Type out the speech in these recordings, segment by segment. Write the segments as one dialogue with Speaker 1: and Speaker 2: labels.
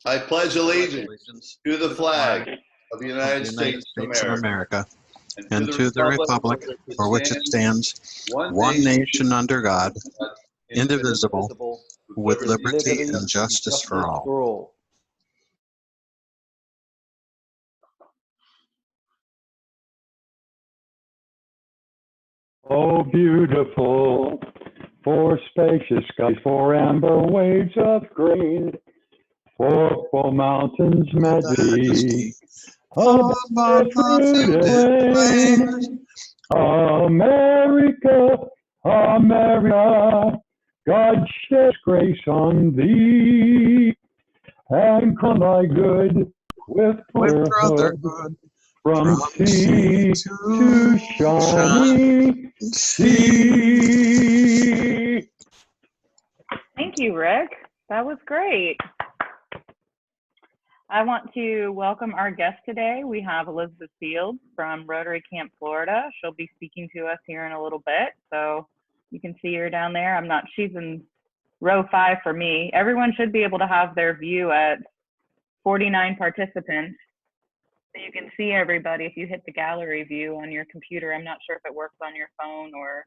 Speaker 1: I pledge allegiance to the flag of the United States of America
Speaker 2: and to the republic for which it stands, one nation under God, indivisible, with liberty and justice for all.
Speaker 3: Oh, beautiful, for spacious skies, for amber waves of green, for full mountains majesty, above fruited plain. America, America, God sheds grace on thee, and crown thy good with brotherhood. From sea to shining sea.
Speaker 4: Thank you, Rick. That was great. I want to welcome our guest today. We have Elizabeth Fields from Rotary Camp, Florida. She'll be speaking to us here in a little bit. So you can see her down there. She's in row 5 for me. Everyone should be able to have their view at 49 participants. So you can see everybody if you hit the gallery view on your computer. I'm not sure if it works on your phone or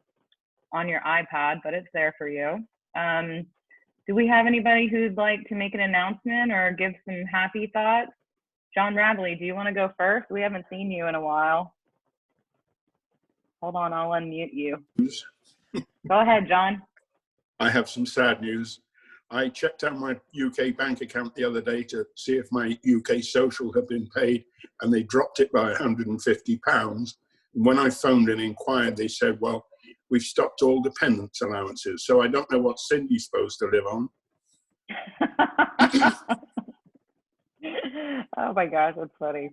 Speaker 4: on your iPad, but it's there for you. Do we have anybody who'd like to make an announcement or give some happy thoughts? John Radley, do you want to go first? We haven't seen you in a while. Hold on, I'll unmute you. Go ahead, John.
Speaker 5: I have some sad news. I checked out my UK bank account the other day to see if my UK social had been paid, and they dropped it by £150. When I phoned and inquired, they said, well, we've stopped all dependents allowances. So I don't know what Cindy's supposed to live on.
Speaker 4: Oh my gosh, that's funny.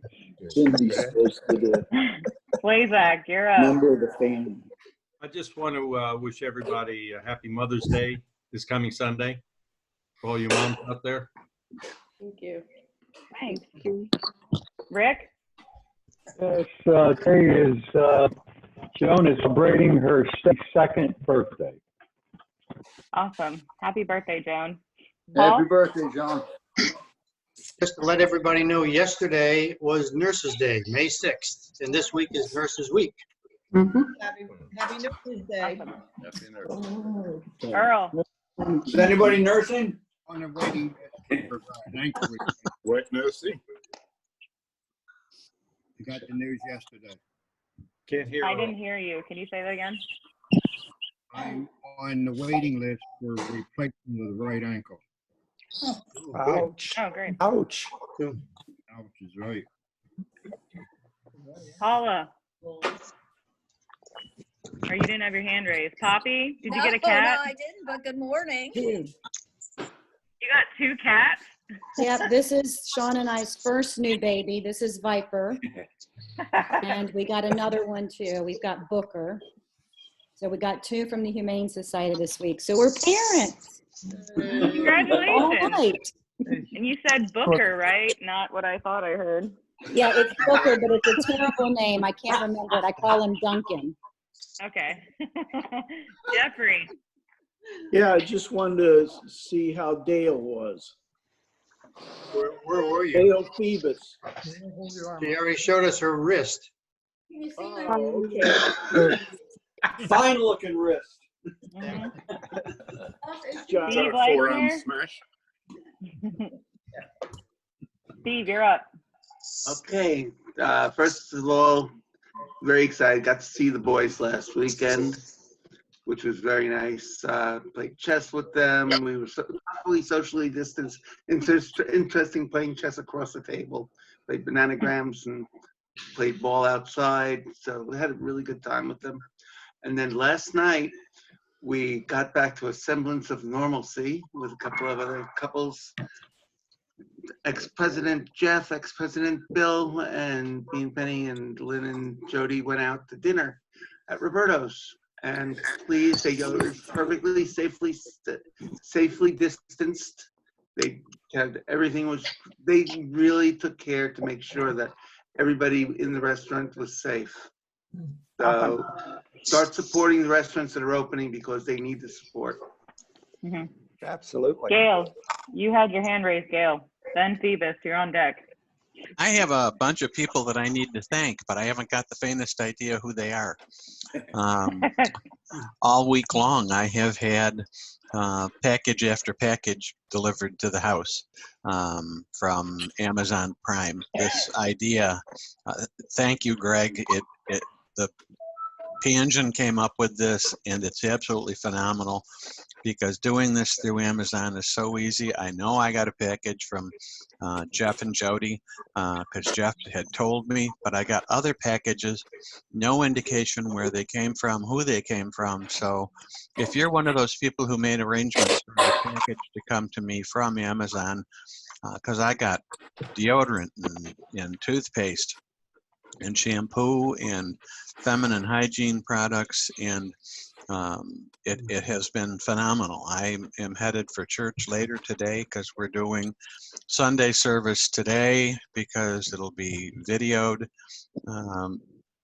Speaker 6: Cindy's supposed to be
Speaker 4: Blazak, you're up.
Speaker 6: member of the family.
Speaker 7: I just want to wish everybody a happy Mother's Day this coming Sunday. For all you moms out there.
Speaker 4: Thank you. Thanks. Rick?
Speaker 3: Yes, today is Joan is celebrating her 62nd birthday.
Speaker 4: Awesome. Happy birthday, Joan. Paul?
Speaker 6: Happy birthday, John.
Speaker 8: Just to let everybody know, yesterday was Nurses Day, May 6th, and this week is Nurses Week.
Speaker 9: Happy Nurses Day.
Speaker 4: Earl?
Speaker 6: Is anybody nursing?
Speaker 10: On a waiting list for
Speaker 5: What nursing?
Speaker 10: I got the news yesterday.
Speaker 7: Can't hear.
Speaker 4: I didn't hear you. Can you say that again?
Speaker 10: I'm on the waiting list for replacement of the right ankle.
Speaker 2: Ouch.
Speaker 4: Oh, great.
Speaker 2: Ouch.
Speaker 10: Ouch is right.
Speaker 4: Paula? Or you didn't have your hand raised. Poppy, did you get a cat?
Speaker 9: No, I didn't, but good morning.
Speaker 4: You got 2 cats?
Speaker 11: Yeah, this is Sean and I's first new baby. This is Viper. And we got another one too. We've got Booker. So we got 2 from the Humane Society this week. So we're parents.
Speaker 4: Congratulations.
Speaker 11: All right.
Speaker 4: And you said Booker, right? Not what I thought I heard.
Speaker 11: Yeah, it's Booker, but it's a terrible name. I can't remember it. I call him Duncan.
Speaker 4: Okay. Jeffrey?
Speaker 12: Yeah, I just wanted to see how Dale was.
Speaker 8: Where were you?
Speaker 12: Dale Phoebus.
Speaker 8: She already showed us her wrist.
Speaker 12: Oh, okay. Fine looking wrist.
Speaker 4: Mm-hmm.
Speaker 12: John.
Speaker 4: Steve
Speaker 5: Forearm
Speaker 4: Leitner?
Speaker 5: smash.
Speaker 4: Steve, you're up.
Speaker 13: Okay, first of all, very excited. Got to see the boys last weekend, which was very nice. Played chess with them. We were probably socially distanced. Interesting playing chess across the table. Played bananagrams and played ball outside. So we had a really good time with them. And then last night, we got back to a semblance of normalcy with a couple of other couples. Ex-President Jeff, ex-President Bill, and me and Penny and Lynn and Jody went out to dinner at Roberto's. And please, they were perfectly safely distanced. They had everything they really took care to make sure that everybody in the restaurant was safe. So start supporting the restaurants that are opening because they need the support.
Speaker 4: Mm-hmm.
Speaker 2: Absolutely.
Speaker 4: Gail, you had your hand raised, Gail. Ben Phoebus, you're on deck.
Speaker 2: I have a bunch of people that I need to thank, but I haven't got the faintest idea who they are. All week long, I have had package after package delivered to the house from Amazon Prime. This idea, thank you, Greg. The P-Engine came up with this, and it's absolutely phenomenal because doing this through Amazon is so easy. I know I got a package from Jeff and Jody because Jeff had told me, but I got other packages, no indication where they came from, who they came from. So if you're one of those people who made arrangements for a package to come to me from Amazon, because I got deodorant and toothpaste and shampoo and feminine hygiene products, and it has been phenomenal. I am headed for church later today because we're doing Sunday service today because it'll be videoed.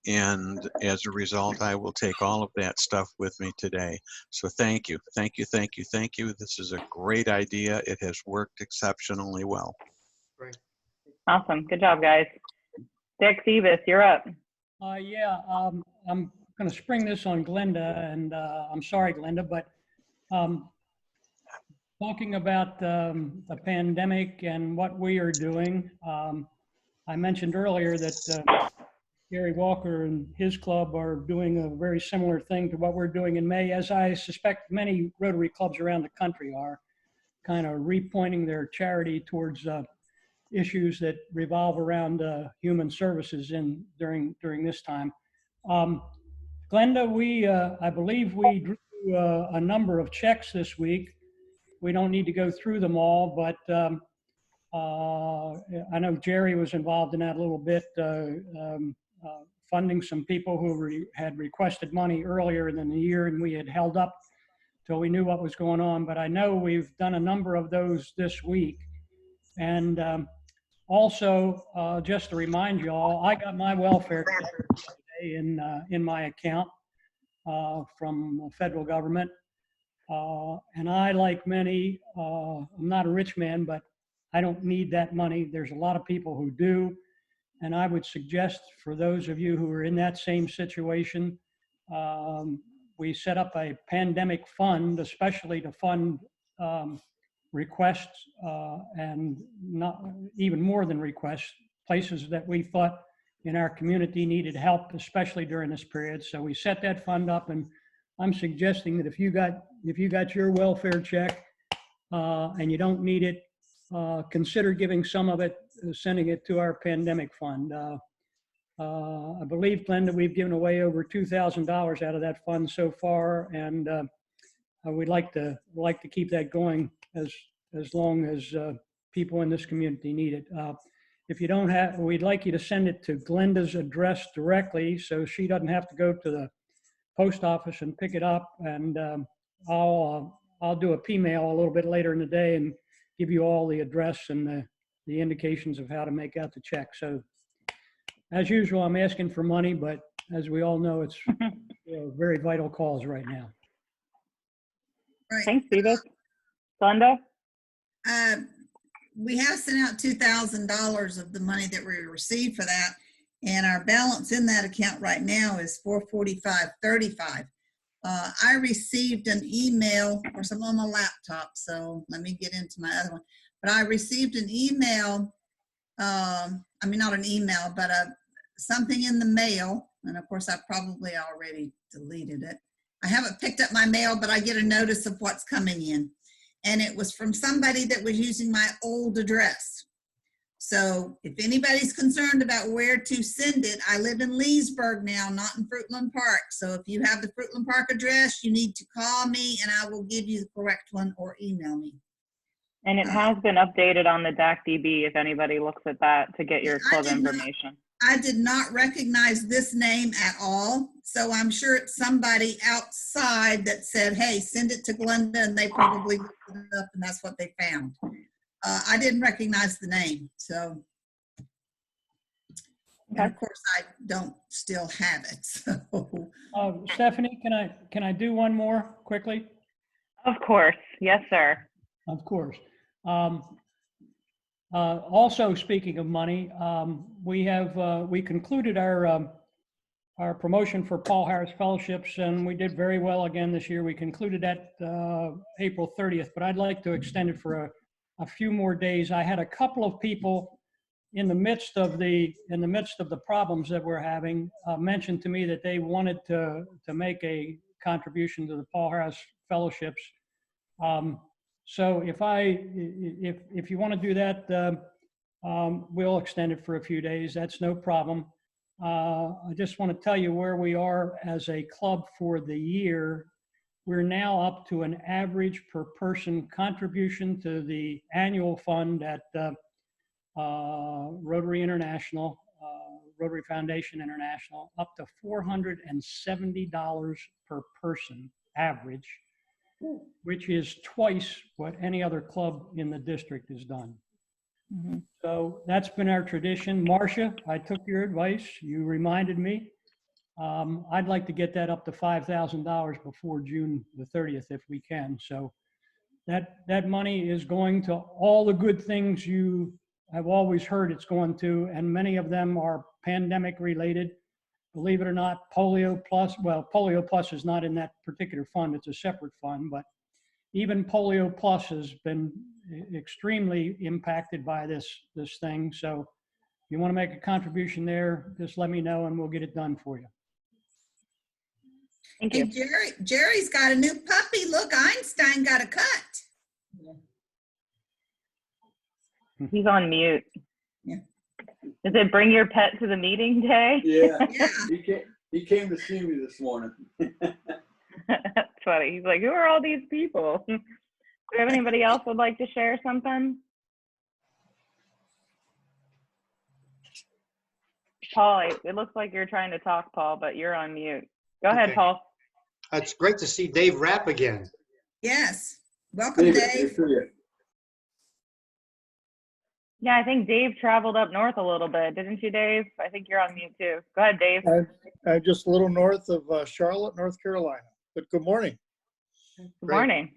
Speaker 2: And as a result, I will take all of that stuff with me today. So thank you, thank you, thank you, thank you. This is a great idea. It has worked exceptionally well.
Speaker 4: Awesome. Good job, guys. Dick Phoebus, you're up.
Speaker 14: I'm going to spring this on Glenda, and I'm sorry, Glenda, but talking about the pandemic and what we are doing, I mentioned earlier that Gary Walker and his club are doing a very similar thing to what we're doing in May, as I suspect many Rotary clubs around the country are, kind of repointing their charity towards issues that revolve around human services during this time. Glenda, I believe we drew a number of checks this week. We don't need to go through them all, but I know Jerry was involved in that a little bit, funding some people who had requested money earlier in the year, and we had held up till we knew what was going on. But I know we've done a number of those this week. And also, just to remind you all, I got my welfare today in my account from the federal government. And I, like many, I'm not a rich man, but I don't need that money. There's a lot of people who do. And I would suggest for those of you who are in that same situation, we set up a pandemic fund, especially to fund requests and not even more than requests, places that we thought in our community needed help, especially during this period. So we set that fund up, and I'm suggesting that if you got your welfare check and you don't need it, consider giving some of it, sending it to our pandemic fund. I believe, Glenda, we've given away over $2,000 out of that fund so far, and we'd like to keep that going as long as people in this community need it. If you don't have, we'd like you to send it to Glenda's address directly, so she doesn't have to go to the post office and pick it up. And I'll do a P-mail a little bit later in the day and give you all the address and the indications of how to make out the check. So as usual, I'm asking for money, but as we all know, it's very vital cause right now.
Speaker 9: Right.
Speaker 4: Thanks, Phoebus. Glenda?
Speaker 9: We have sent out $2,000 of the money that we received for that, and our balance in that account right now is $445.35. I received an email, of course I'm on my laptop, so let me get into my other one, but I received an email, I mean not an email, but something in the mail, and of course I probably already deleted it. I haven't picked up my mail, but I get a notice of what's coming in. And it was from somebody that was using my old address. So if anybody's concerned about where to send it, I live in Leesburg now, not in Fruitland Park. So if you have the Fruitland Park address, you need to call me and I will give you the correct one, or email me.
Speaker 4: And it has been updated on the DACDB if anybody looks at that to get your club information.
Speaker 9: I did not recognize this name at all. So I'm sure it's somebody outside that said, hey, send it to Glenda, and they probably looked it up and that's what they found. I didn't recognize the name. So, and of course I don't still have it. So.
Speaker 14: Stephanie, can I do one more quickly?
Speaker 4: Of course. Yes, sir.
Speaker 14: Of course. Also, speaking of money, we concluded our promotion for Paul Harris Fellowships, and we did very well again this year. We concluded that April 30th, but I'd like to extend it for a few more days. I had a couple of people in the midst of the problems that we're having mentioned to me that they wanted to make a contribution to the Paul Harris Fellowships. So if you want to do that, we'll extend it for a few days. That's no problem. I just want to tell you where we are as a club for the year. We're now up to an average per person contribution to the annual fund at Rotary International, Rotary Foundation International, up to $470 per person average, which is twice what any other club in the district has done.
Speaker 4: Mm-hmm.
Speaker 14: So that's been our tradition. Marcia, I took your advice. You reminded me. I'd like to get that up to $5,000 before June the 30th if we can. So that money is going to all the good things you have always heard it's going to, and many of them are pandemic related. Believe it or not, Polio Plus, well, Polio Plus is not in that particular fund. It's a separate fund, but even Polio Plus has been extremely impacted by this thing. So if you want to make a contribution there, just let me know and we'll get it done for you.
Speaker 4: Thank
Speaker 9: Hey,
Speaker 4: you.
Speaker 9: Jerry's got a new puppy. Look, Einstein got a cut.
Speaker 4: He's on mute.
Speaker 6: Yeah.
Speaker 4: Does it bring your pet to the meeting day?
Speaker 6: Yeah.
Speaker 9: Yeah.
Speaker 6: He came to see me this morning.
Speaker 4: That's funny. He's like, who are all these people? Do you have anybody else would like to share something? Paul, it looks like you're trying to talk, Paul, but you're on mute. Go ahead,
Speaker 8: Okay.
Speaker 4: Paul.
Speaker 8: It's great to see Dave Rapp again.
Speaker 9: Yes. Welcome, Dave.
Speaker 4: Yeah, I think Dave traveled up north a little bit, didn't you, Dave? I think you're on mute too. Go ahead, Dave.
Speaker 15: I'm just a little north of Charlotte, North Carolina. But good morning.
Speaker 4: Good morning.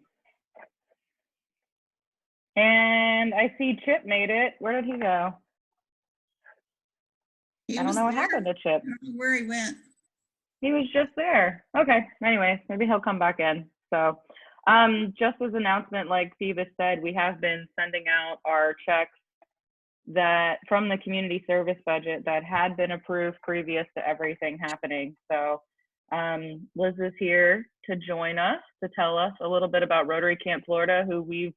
Speaker 4: And I see Chip made it. Where did he go? I don't know what happened to Chip.
Speaker 9: I don't know where he went.
Speaker 4: He was just there. Okay. Anyways, maybe he'll come back in. So just as an announcement, like Phoebus said, we have been sending out our checks that from the community service budget that had been approved previous to everything happening. So Liz is here to join us to tell us a little bit about Rotary Camp Florida, who we've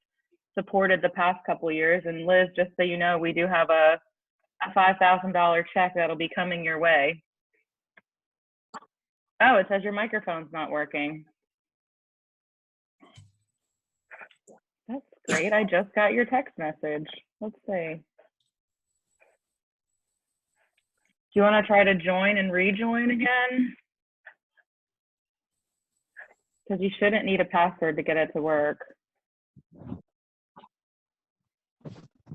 Speaker 4: supported the past couple of years. And Liz, just so you know, we do have a $5,000 check that'll be coming your way. Oh, it says your microphone's not working. That's great. I just got your text message. Let's see. Do you want to try to join and rejoin again? Because you shouldn't need a password to get it to work.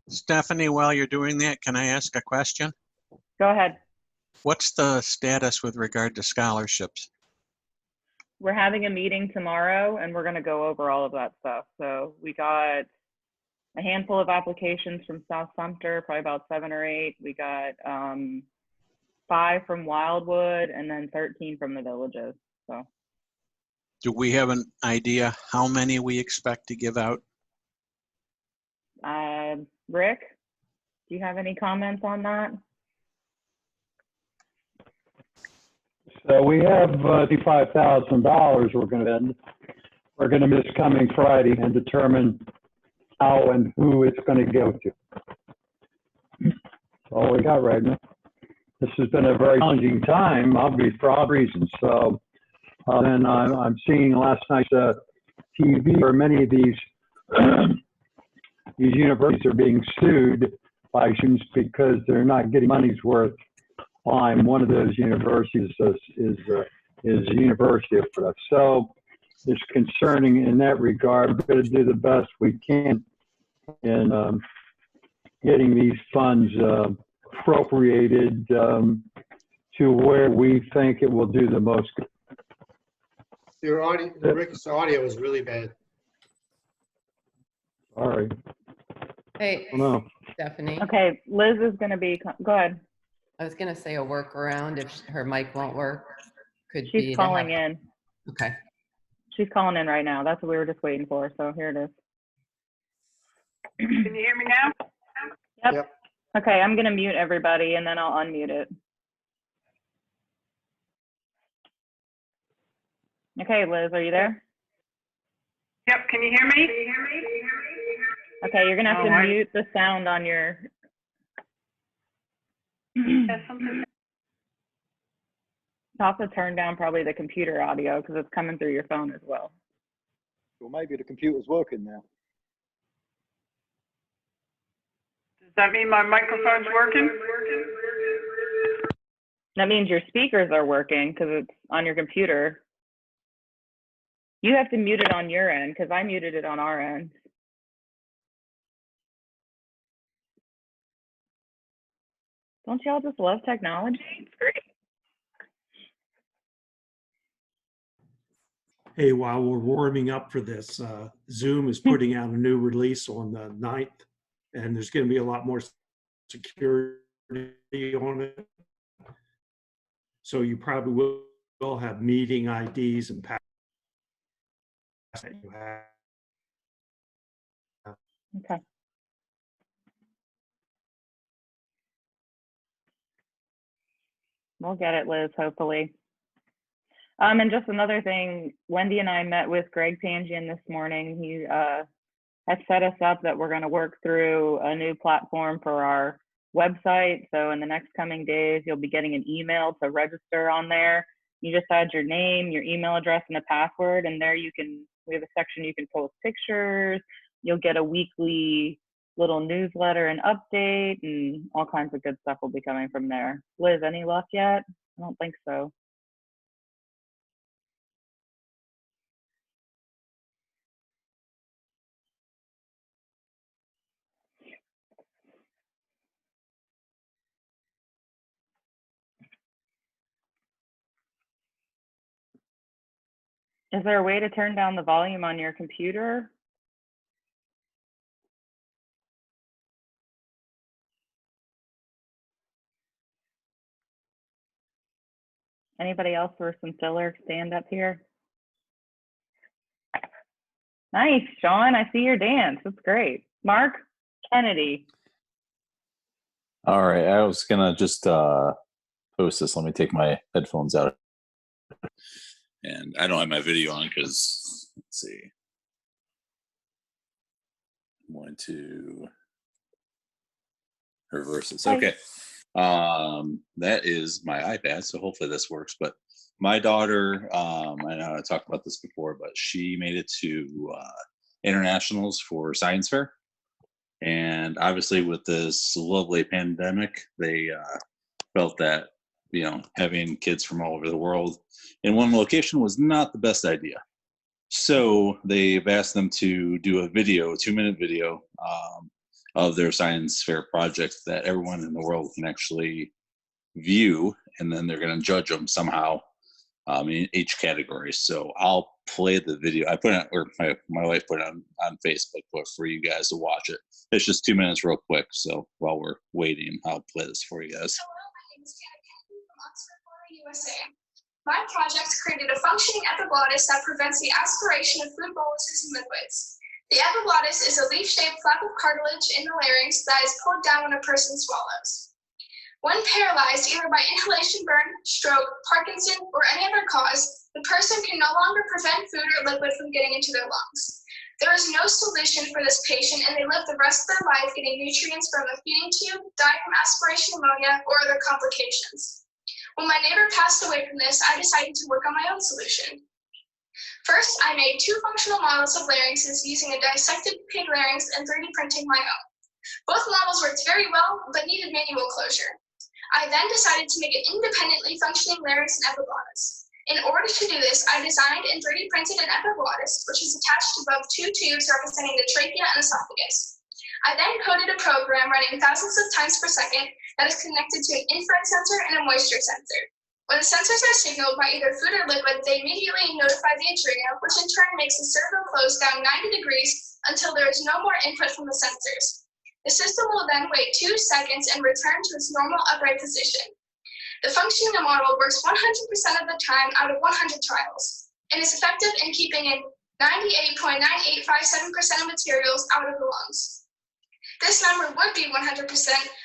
Speaker 2: Stephanie, while you're doing that, can I ask a question?
Speaker 4: Go ahead.
Speaker 2: What's the status with regard to scholarships?
Speaker 4: We're having a meeting tomorrow and we're going to go over all of that stuff. So we got a handful of applications from South Sumter, probably about 7 or 8. We got 5 from Wildwood and then 13 from the villages. So
Speaker 2: Do we have an idea how many we expect to give out?
Speaker 4: Rick, do you have any comments on that?
Speaker 3: So we have $55,000 we're going to spend. We're going to miss coming Friday and determine how and who it's going to go to. That's all we got right now. This has been a very challenging time, obviously, for all reasons. So then I'm seeing last night's TV where many of these these universities are being sued by students because they're not getting money's worth. One of those universities is the University of Florida. So it's concerning in that regard. We're going to do the best we can in getting these funds appropriated to where we think it will do the most good.
Speaker 8: Your audio, Rick's audio is really bad.
Speaker 3: Sorry.
Speaker 16: Hey,
Speaker 3: No.
Speaker 16: Stephanie?
Speaker 4: Okay, Liz is going to be, go ahead.
Speaker 16: I was going to say a workaround if her mic won't work. Could
Speaker 4: She's
Speaker 16: be
Speaker 4: calling in.
Speaker 16: Okay.
Speaker 4: She's calling in right now. That's what we were just waiting for. So here it is.
Speaker 17: Can you hear me now?
Speaker 4: Yep. Okay, I'm going to mute everybody and then I'll unmute it. Okay, Liz, are you there?
Speaker 17: Yep, can you hear me?
Speaker 4: Okay, you're going to have to mute the sound on your...
Speaker 17: something.
Speaker 4: Also turn down probably the computer audio because it's coming through your phone as well.
Speaker 18: Well, maybe the computer's working now.
Speaker 17: Does that mean my microphone's working?
Speaker 4: That means your speakers are working because it's on your computer. You have to mute it on your end because I muted it on our end. Don't y'all just love technology? It's great.
Speaker 19: Hey, while we're warming up for this, Zoom is putting out a new release on the 9th, and there's going to be a lot more security on it. So you probably will have meeting IDs and passwords that you have.
Speaker 4: Okay. We'll get it, Liz, hopefully. And just another thing, Wendy and I met with Greg Pangian this morning. He has set us up that we're going to work through a new platform for our website. So in the next coming days, you'll be getting an email to register on there. You just add your name, your email address, and a password, and there we have a section you can post pictures. You'll get a weekly little newsletter and update, and all kinds of good stuff will be coming from there. Liz, any luck yet? I don't think so. Is there a way to turn down the volume on your computer? Anybody else for some filler stand up here? Nice, Sean. I see your dance. That's great. Mark Kennedy.
Speaker 20: All right, I was gonna just post this. Let me take my headphones out. And I don't have my video on because, let's see. I'm going to reverse this. Okay. That is my iPad, so hopefully this works. But my daughter, I know I talked about this before, but she made it to internationals for science fair. And obviously with this lovely pandemic, they felt that, you know, having kids from all over the world in one location was not the best idea. So they've asked them to do a video, a 2-minute video of their science fair project that everyone in the world can actually view, and then they're going to judge them somehow in each category. So I'll play the video. I put it, or my wife put it on Facebook for you guys to watch it. It's just 2 minutes real quick. So while we're waiting, I'll play this for you guys.
Speaker 21: USA. My project created a functioning epiglottis that prevents the aspiration of food boluses and liquids. The epiglottis is a leaf-shaped flap of cartilage in the larynx that is pulled down when a person swallows. When paralyzed, either by inhalation burn, stroke, Parkinson, or any other cause, the person can no longer prevent food or liquid from getting into their lungs. There is no solution for this patient, and they live the rest of their life getting nutrients from a feeding tube, dying from aspiration pneumonia, or other complications. When my neighbor passed away from this, I decided to work on my own solution. First, I made 2 functional models of larynxes using a dissected pig larynx and 3D printing my own. Both models worked very well, but needed manual closure. I then decided to make an independently functioning larynx and epiglottis. In order to do this, I designed and 3D printed an epiglottis, which is attached above 2 tubes representing the trachea and esophagus. I then coded a program running thousands of times per second that is connected to an infrared sensor and a moisture sensor. When the sensors are signaled by either food or liquid, they immediately notify the adrenal, which in turn makes the servo close down 90 degrees until there is no more input from the sensors. The system will then wait 2 seconds and return to its normal upright position. The functioning model works 100% of the time out of 100 trials and is effective in keeping in 98.9857% of materials out of the lungs. This number would be 100%,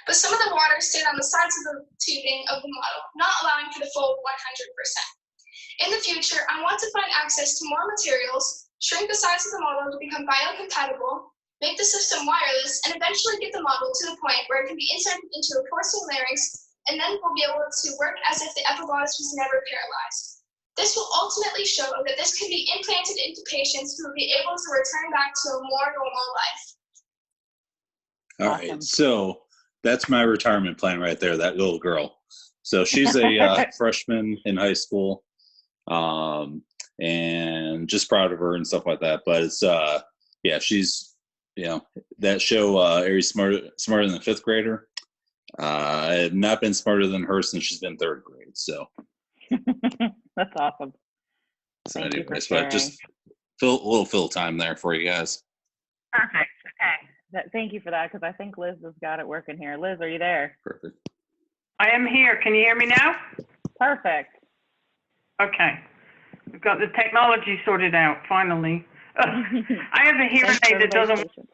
Speaker 21: but some of the water stayed on the sides of the tubing of the model, not allowing for the full 100%. In the future, I want to find access to more materials, shrink the size of the model to become biocompatible, make the system wireless, and eventually get the model to the point where it can be inserted into a porcelain larynx, and then we'll be able to work as if the epiglottis was never paralyzed. This will ultimately show that this can be implanted into patients who will be able to return back to a more normal life.
Speaker 20: All right, so that's my retirement plan right there, that little girl. So she's a freshman in high school, and just proud of her and stuff like that. But it's, yeah, she's, you know, that show, Are You Smarter Than a Fifth Grader? I have not been smarter than her since she's been third grade, so.
Speaker 4: That's awesome.
Speaker 20: So
Speaker 4: Thank you for
Speaker 20: anyways, but just a little fill time there for you guys.
Speaker 4: Perfect. Okay. Thank you for that, because I think Liz has got it working here. Liz, are you there?
Speaker 20: Perfect.
Speaker 17: I am here. Can you hear me now?
Speaker 4: Perfect.
Speaker 17: Okay. We've got the technology sorted out, finally. I have a hearing aid that doesn't work on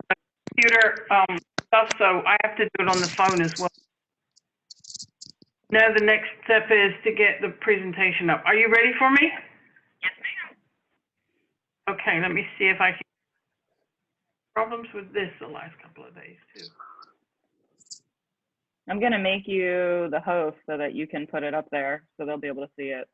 Speaker 17: the computer stuff, so I have to do it on the phone as well. Now the next step is to get the presentation up. Are you ready for me?
Speaker 4: Yes, ma'am.
Speaker 17: Okay, let me see if I can. Problems with this the last couple of days, too.
Speaker 4: I'm going to make you the host so that you can put it up there so they'll be able to see it.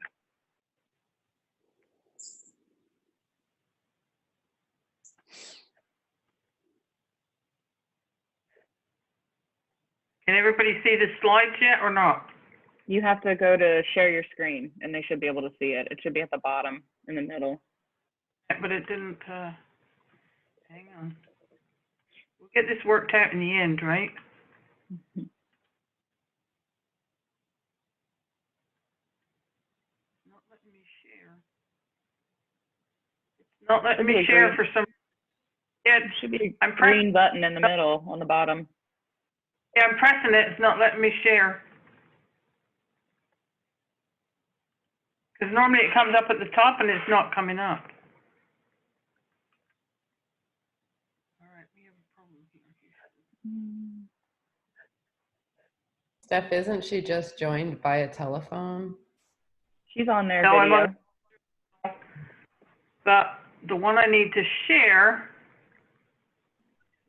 Speaker 17: Can everybody see the slides yet or not?
Speaker 4: You have to go to share your screen and they should be able to see it. It should be at the bottom in the middle.
Speaker 17: But it didn't, hang on. We'll get this worked out in the end, right? Not letting me share. It's not letting me share for some. Yeah, it
Speaker 4: should be a green button in the middle on the bottom.
Speaker 17: Yeah, I'm pressing it. It's not letting me share. Because normally it comes up at the top and it's not coming up. All right, we have a problem here.
Speaker 16: Steph, isn't she just joined by a telephone?
Speaker 4: She's on their
Speaker 17: No,
Speaker 4: video.
Speaker 17: I'm on, but the one I need to share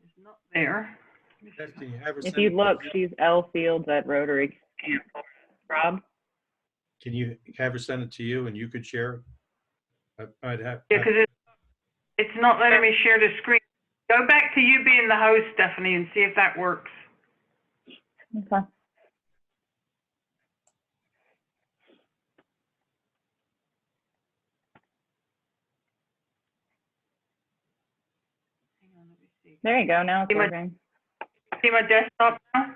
Speaker 17: is not there.
Speaker 4: If you look, she's L Fields at Rotary Camp. Rob?
Speaker 7: Can you have her send it to you and you could share it? I'd have.
Speaker 17: Yeah, because it's not letting me share the screen. Go back to you being the host, Stephanie, and see if that works.
Speaker 4: Okay. There you go. Now it's working.
Speaker 17: See my desktop now?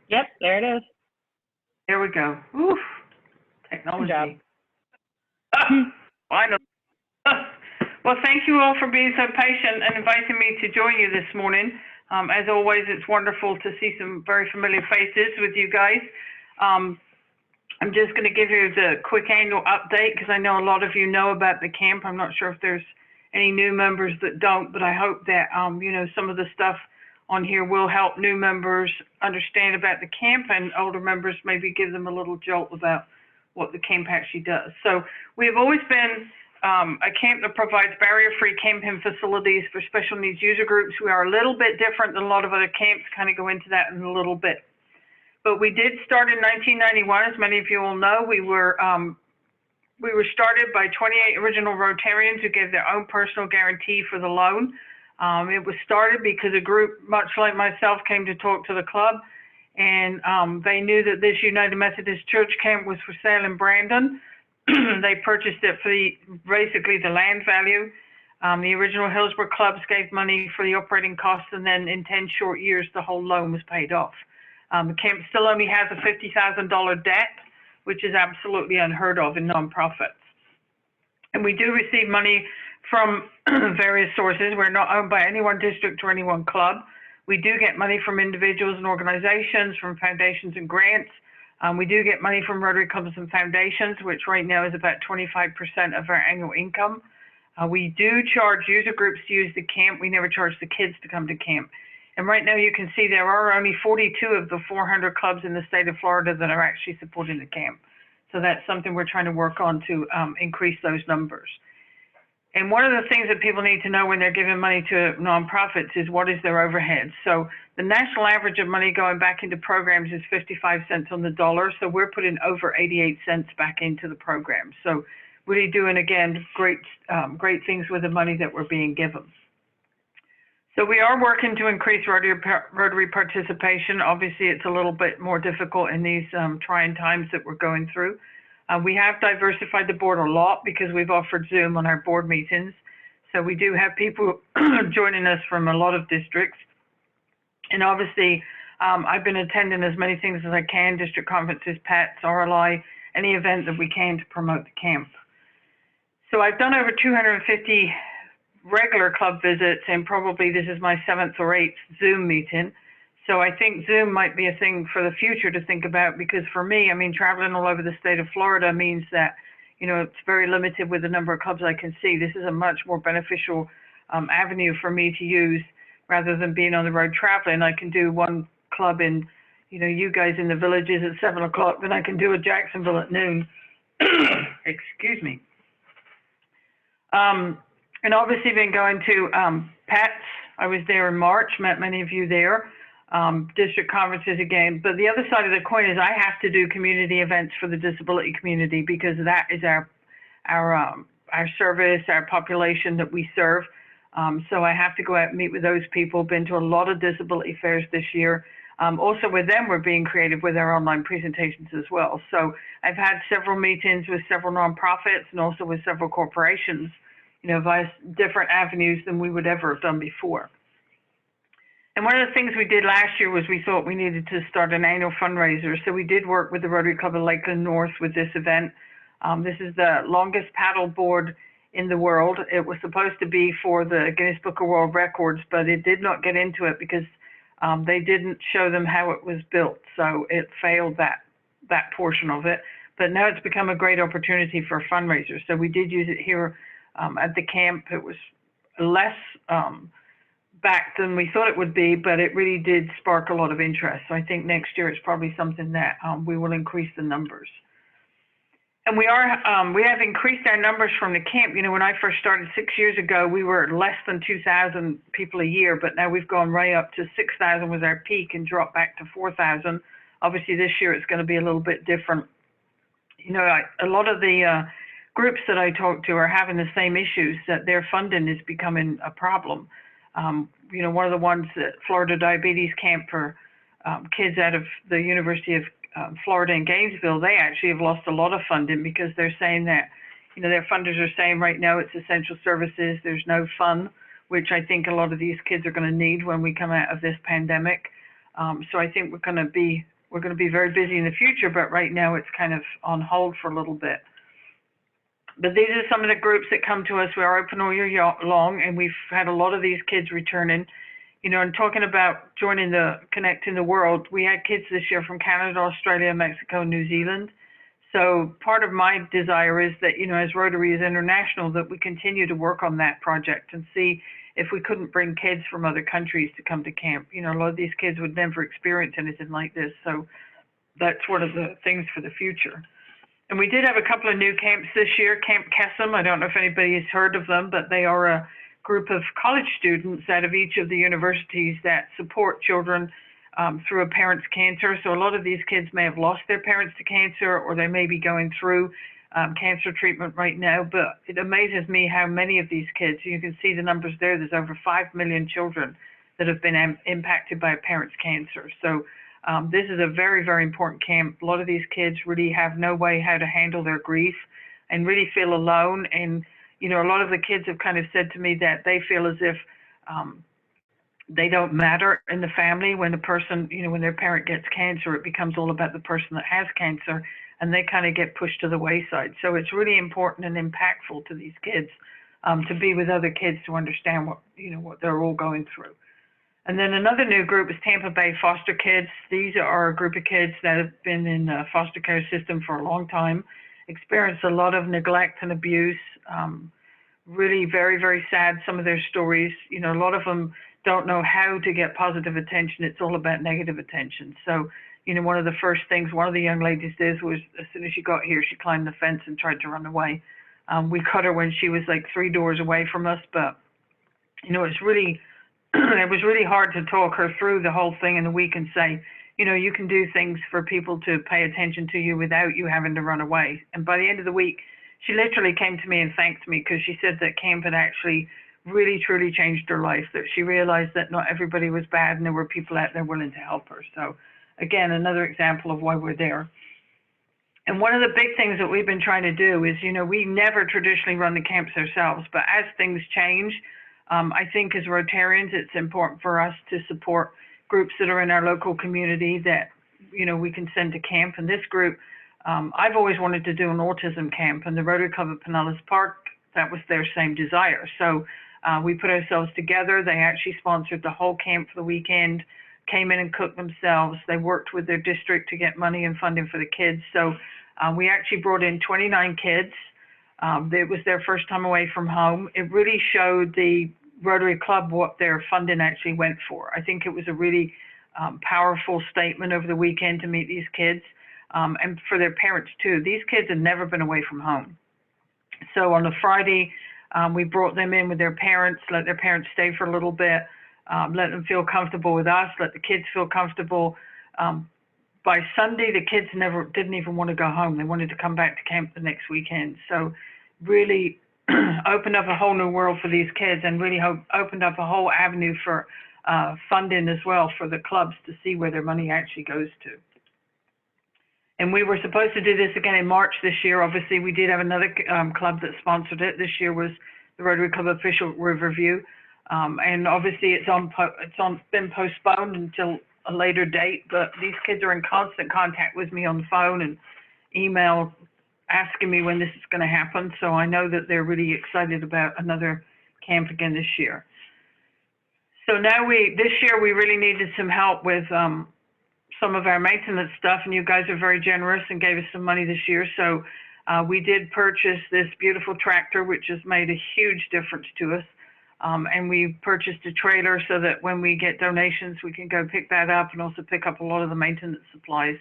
Speaker 4: Yep, there it is.
Speaker 17: There we go. Oof. Technology. Finally. Well, thank you all for being so patient and inviting me to join you this morning. As always, it's wonderful to see some very familiar faces with you guys. I'm just going to give you the quick annual update because I know a lot of you know about the camp. I'm not sure if there's any new members that don't, but I hope that, you know, some of the stuff on here will help new members understand about the camp, and older members maybe give them a little jolt about what the camp actually does. So we have always been a camp that provides barrier-free camping facilities for special needs user groups. We are a little bit different than a lot of other camps, kind of go into that in a little bit. But we did start in 1991, as many of you will know. We were started by 28 original Rotarians who gave their own personal guarantee for the loan. It was started because a group, much like myself, came to talk to the club, and they knew that this United Methodist Church camp was for sale in Brandon. They purchased it for basically the land value. The original Hillsborough clubs gave money for the operating costs, and then in 10 short years, the whole loan was paid off. The camp still only has a $50,000 debt, which is absolutely unheard of in nonprofits. And we do receive money from various sources. We're not owned by any one district or any one club. We do get money from individuals and organizations, from foundations and grants. We do get money from Rotary Clubs and foundations, which right now is about 25% of our annual income. We do charge user groups to use the camp. We never charge the kids to come to camp. And right now you can see there are only 42 of the 400 clubs in the state of Florida that are actually supporting the camp. So that's something we're trying to work on to increase those numbers. And one of the things that people need to know when they're giving money to nonprofits is what is their overhead. So the national average of money going back into programs is 55 cents on the dollar. So we're putting over 88 cents back into the program. So really doing, again, great things with the money that we're being given. So we are working to increase Rotary participation. Obviously, it's a little bit more difficult in these trying times that we're going through. We have diversified the board a lot because we've offered Zoom on our board meetings. So we do have people joining us from a lot of districts. And obviously, I've been attending as many things as I can, district conferences, PETS, RLI, any event that we can to promote the camp. So I've done over 250 regular club visits, and probably this is my 7th or 8th Zoom meeting. So I think Zoom might be a thing for the future to think about, because for me, I mean, traveling all over the state of Florida means that, you know, it's very limited with the number of clubs I can see. This is a much more beneficial avenue for me to use rather than being on the road traveling. I can do one club in, you know, you guys in the villages at 7 o'clock, then I can do a Jacksonville at noon. Excuse me. And obviously been going to PETS. I was there in March, met many of you there. District conferences again. But the other side of the coin is I have to do community events for the disability community, because that is our service, our population that we serve. So I have to go out and meet with those people. Been to a lot of disability fairs this year. Also with them, we're being creative with our online presentations as well. So I've had several meetings with several nonprofits and also with several corporations, you know, via different avenues than we would ever have done before. And one of the things we did last year was we thought we needed to start an annual fundraiser. So we did work with the Rotary Club of Lakeland North with this event. This is the longest paddle board in the world. It was supposed to be for the Guinness Book of World Records, but it did not get into it because they didn't show them how it was built. So it failed that portion of it. But now it's become a great opportunity for a fundraiser. So we did use it here at the camp. It was less back than we thought it would be, but it really did spark a lot of interest. So I think next year it's probably something that we will increase the numbers. And we have increased our numbers from the camp. You know, when I first started 6 years ago, we were less than 2,000 people a year, but now we've gone right up to 6,000 was our peak and dropped back to 4,000. Obviously this year it's going to be a little bit different. You know, a lot of the groups that I talk to are having the same issues, that their funding is becoming a problem. You know, one of the ones that Florida Diabetes Camp for kids out of the University of Florida in Gainesville, they actually have lost a lot of funding because they're saying that, you know, their funders are saying right now it's essential services, there's no fun, which I think a lot of these kids are going to need when we come out of this pandemic. So I think we're going to be very busy in the future, but right now it's kind of on hold for a little bit. But these are some of the groups that come to us. We are open all year long, and we've had a lot of these kids returning. You know, and talking about joining the Connecting the World, we had kids this year from Canada, Australia, Mexico, New Zealand. So part of my desire is that, you know, as Rotary is international, that we continue to work on that project and see if we couldn't bring kids from other countries to come to camp. You know, a lot of these kids would never experience anything like this. So that's one of the things for the future. And we did have a couple of new camps this year. Camp Kesem, I don't know if anybody has heard of them, but they are a group of college students out of each of the universities that support children through a parent's cancer. So a lot of these kids may have lost their parents to cancer, or they may be going through cancer treatment right now. But it amazes me how many of these kids, you can see the numbers there, there's over 5 million children that have been impacted by a parent's cancer. So this is a very, very important camp. A lot of these kids really have no way how to handle their grief and really feel alone. And you know, a lot of the kids have kind of said to me that they feel as if they don't matter in the family. When the person, you know, when their parent gets cancer, it becomes all about the person that has cancer, and they kind of get pushed to the wayside. So it's really important and impactful to these kids to be with other kids to understand what, you know, what they're all going through. And then another new group is Tampa Bay Foster Kids. These are a group of kids that have been in the foster care system for a long time, experienced a lot of neglect and abuse. Really very, very sad, some of their stories. You know, a lot of them don't know how to get positive attention. It's all about negative attention. So, you know, one of the first things one of the young ladies did was, as soon as she got here, she climbed the fence and tried to run away. We caught her when she was like 3 doors away from us, but, you know, it's really, it was really hard to talk her through the whole thing in the week and say, you know, you can do things for people to pay attention to you without you having to run away. And by the end of the week, she literally came to me and thanked me, because she said that camp had actually really, truly changed her life, that she realized that not everybody was bad and there were people out there willing to help her. So again, another example of why we're there. And one of the big things that we've been trying to do is, you know, we never traditionally run the camps ourselves, but as things change, I think as Rotarians, it's important for us to support groups that are in our local community that, you know, we can send to camp. And this group, I've always wanted to do an autism camp, and the Rotary Club of Pinellas Park, that was their same desire. So we put ourselves together. They actually sponsored the whole camp for the weekend, came in and cooked themselves. They worked with their district to get money and funding for the kids. So we actually brought in 29 kids. It was their first time away from home. It really showed the Rotary Club what their funding actually went for. I think it was a really powerful statement over the weekend to meet these kids, and for their parents too. These kids had never been away from home. So on a Friday, we brought them in with their parents, let their parents stay for a little bit, let them feel comfortable with us, let the kids feel comfortable. By Sunday, the kids didn't even want to go home. They wanted to come back to camp the next weekend. So really opened up a whole new world for these kids, and really opened up a whole avenue for funding as well for the clubs to see where their money actually goes to. And we were supposed to do this again in March this year. Obviously, we did have another club that sponsored it. This year was the Rotary Club Official Riverview. And obviously it's been postponed until a later date, but these kids are in constant contact with me on the phone and email asking me when this is going to happen. So I know that they're really excited about another camp again this year. So now this year we really needed some help with some of our maintenance stuff, and you guys are very generous and gave us some money this year. So we did purchase this beautiful tractor, which has made a huge difference to us. And we purchased a trailer so that when we get donations, we can go pick that up and also pick up a lot of the maintenance supplies.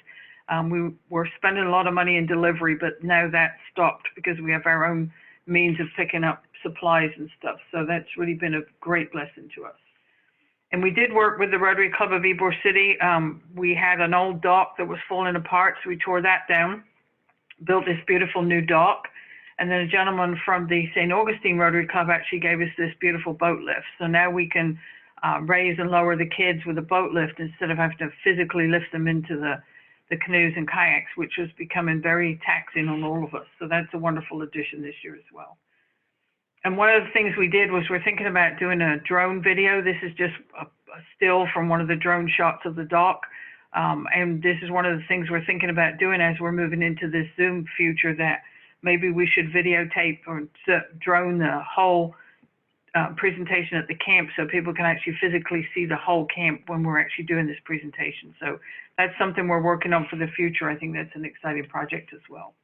Speaker 17: We were spending a lot of money in delivery, but now that's stopped because we have our own means of picking up supplies and stuff. So that's really been a great blessing to us. And we did work with the Rotary Club of Ybor City. We had an old dock that was falling apart, so we tore that down, built this beautiful new dock. And then a gentleman from the St. Augustine Rotary Club actually gave us this beautiful boat lift. So now we can raise and lower the kids with a boat lift instead of having to physically lift them into the canoes and kayaks, which was becoming very taxing on all of us. So that's a wonderful addition this year as well. And one of the things we did was we're thinking about doing a drone video. This is just a still from one of the drone shots of the dock. And this is one of the things we're thinking about doing as we're moving into this Zoom future, that maybe we should videotape or drone the whole presentation at the camp so people can actually physically see the whole camp when we're actually doing this presentation. So that's something we're working on for the future. I think that's an exciting project as well.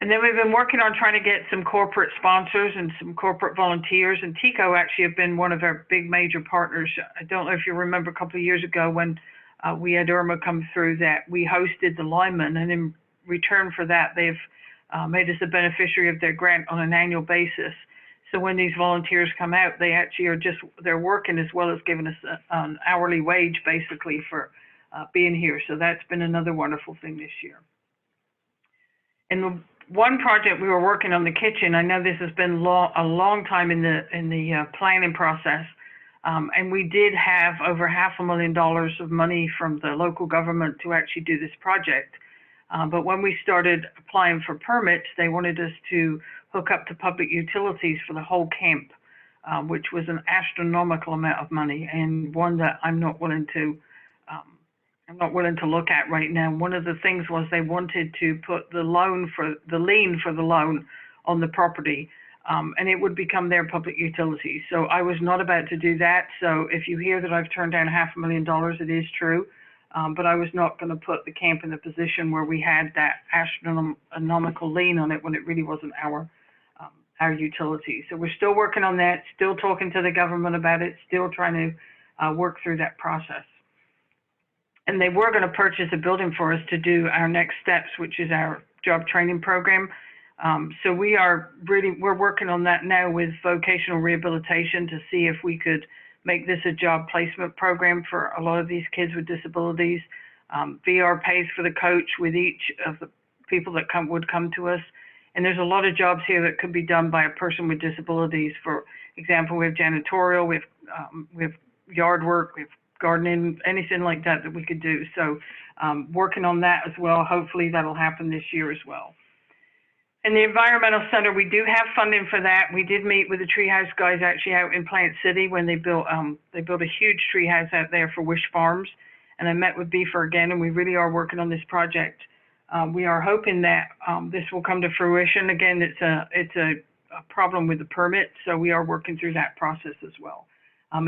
Speaker 17: And then we've been working on trying to get some corporate sponsors and some corporate volunteers. And TICO actually have been one of our big major partners. I don't know if you remember a couple of years ago when we had Irma come through, that we hosted the linemen. And in return for that, they've made us a beneficiary of their grant on an annual basis. So when these volunteers come out, they actually are they're working as well as giving us an hourly wage basically for being here. So that's been another wonderful thing this year. And the one project we were working on, the kitchen, I know this has been a long time in the planning process. And we did have over $500,000 of money from the local government to actually do this project. But when we started applying for permits, they wanted us to hook up to public utilities for the whole camp, which was an astronomical amount of money, and one that I'm not willing to look at right now. One of the things was they wanted to put the lien for the loan on the property, and it would become their public utility. So I was not about to do that. So if you hear that I've turned down $500,000, it is true. But I was not going to put the camp in a position where we had that astronomical lien on it when it really wasn't our utility. So we're still working on that, still talking to the government about it, still trying to work through that process. And they were going to purchase a building for us to do our next steps, which is our job training program. So we're working on that now with vocational rehabilitation to see if we could make this a job placement program for a lot of these kids with disabilities. VR pays for the coach with each of the people that would come to us. And there's a lot of jobs here that could be done by a person with disabilities. For example, we have janitorial, we have yard work, we have gardening, anything like that that we could do. So working on that as well. Hopefully that'll happen this year as well. In the environmental center, we do have funding for that. We did meet with the treehouse guys actually out in Plant City when they built a huge treehouse out there for Wish Farms. And I met with Beaver again, and we really are working on this project. We are hoping that this will come to fruition. Again, it's a problem with the permit, so we are working through that process as well.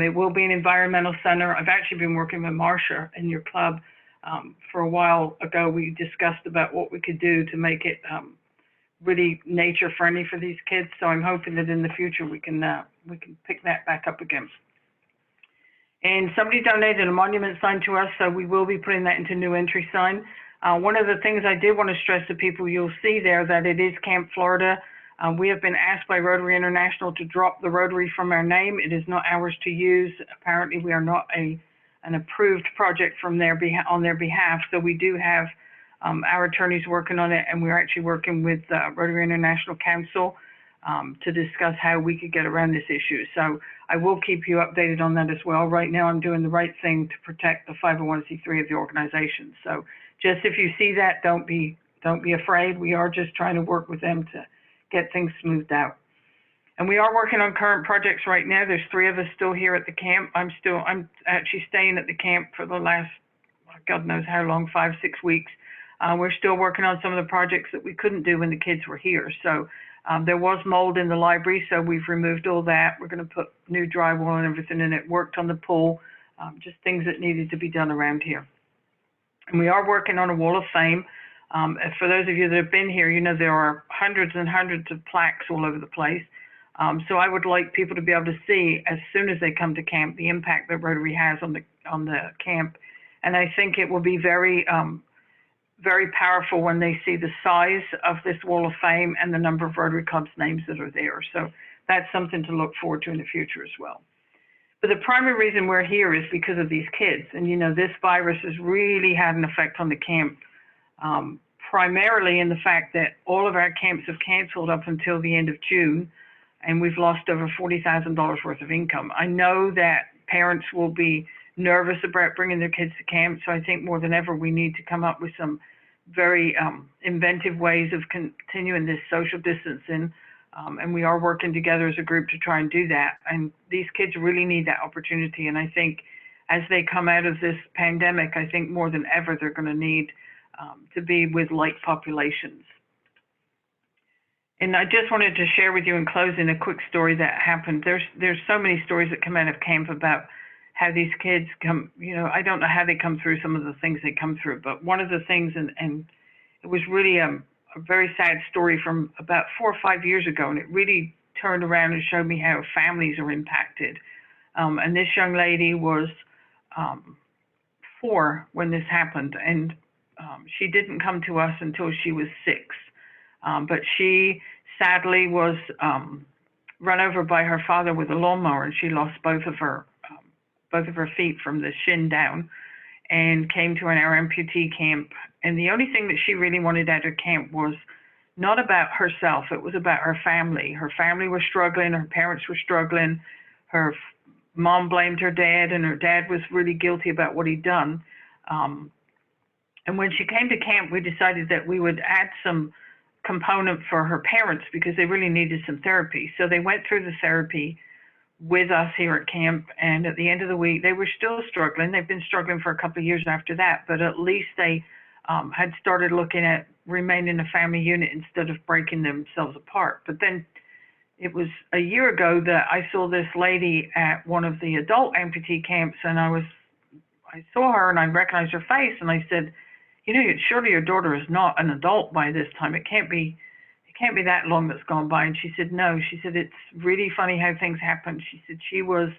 Speaker 17: It will be an environmental center. I've actually been working with Marcia in your club. For a while ago, we discussed about what we could do to make it really nature friendly for these kids. So I'm hoping that in the future we can pick that back up again. And somebody donated a monument sign to us, so we will be putting that into new entry sign. One of the things I did want to stress to people, you'll see there that it is Camp Florida. We have been asked by Rotary International to drop the Rotary from our name. It is not ours to use. Apparently, we are not an approved project from on their behalf. So we do have our attorneys working on it, and we're actually working with Rotary International Council to discuss how we could get around this issue. So I will keep you updated on that as well. Right now, I'm doing the right thing to protect the 501c3 of the organization. So just if you see that, don't be afraid. We are just trying to work with them to get things smoothed out. And we are working on current projects right now. There's 3 of us still here at the camp. I'm actually staying at the camp for the last, God knows how long, 5-6 weeks. We're still working on some of the projects that we couldn't do when the kids were here. So there was mold in the library, so we've removed all that. We're going to put new drywall and everything in it, worked on the pool, just things that needed to be done around here. And we are working on a wall of fame. For those of you that have been here, you know there are hundreds and hundreds of plaques all over the place. So I would like people to be able to see as soon as they come to camp the impact that Rotary has on the camp. And I think it will be very powerful when they see the size of this wall of fame and the number of Rotary Clubs names that are there. So that's something to look forward to in the future as well. But the primary reason we're here is because of these kids. And you know, this virus has really had an effect on the camp, primarily in the fact that all of our camps have canceled up until the end of June, and we've lost over $40,000 worth of income. I know that parents will be nervous about bringing their kids to camp, so I think more than ever we need to come up with some very inventive ways of continuing this social distancing, and we are working together as a group to try and do that. And these kids really need that opportunity, and I think as they come out of this pandemic, I think more than ever they're going to need to be with like populations. And I just wanted to share with you in closing a quick story that happened. There's so many stories that come out of camp about how these kids come, you know, I don't know how they come through some of the things they come through, but one of the things, and it was really a very sad story from about 4 or 5 years ago, and it really turned around and showed me how families are impacted. And this young lady was 4 when this happened, and she didn't come to us until she was 6. But she sadly was run over by her father with a lawnmower, and she lost both of her feet from the shin down, and came to our amputee camp. And the only thing that she really wanted out of camp was not about herself, it was about her family. Her family was struggling, her parents were struggling, her mom blamed her dad, and her dad was really guilty about what he'd done. And when she came to camp, we decided that we would add some component for her parents because they really needed some therapy. So they went through the therapy with us here at camp, and at the end of the week, they were still struggling. They've been struggling for a couple of years after that, but at least they had started looking at remaining a family unit instead of breaking themselves apart. But then it was a year ago that I saw this lady at one of the adult amputee camps, and I saw her and I recognized her face, and I said, you know, surely your daughter is not an adult by this time. It can't be that long that's gone by. And she said, no. She said, it's really funny how things happen. She said she was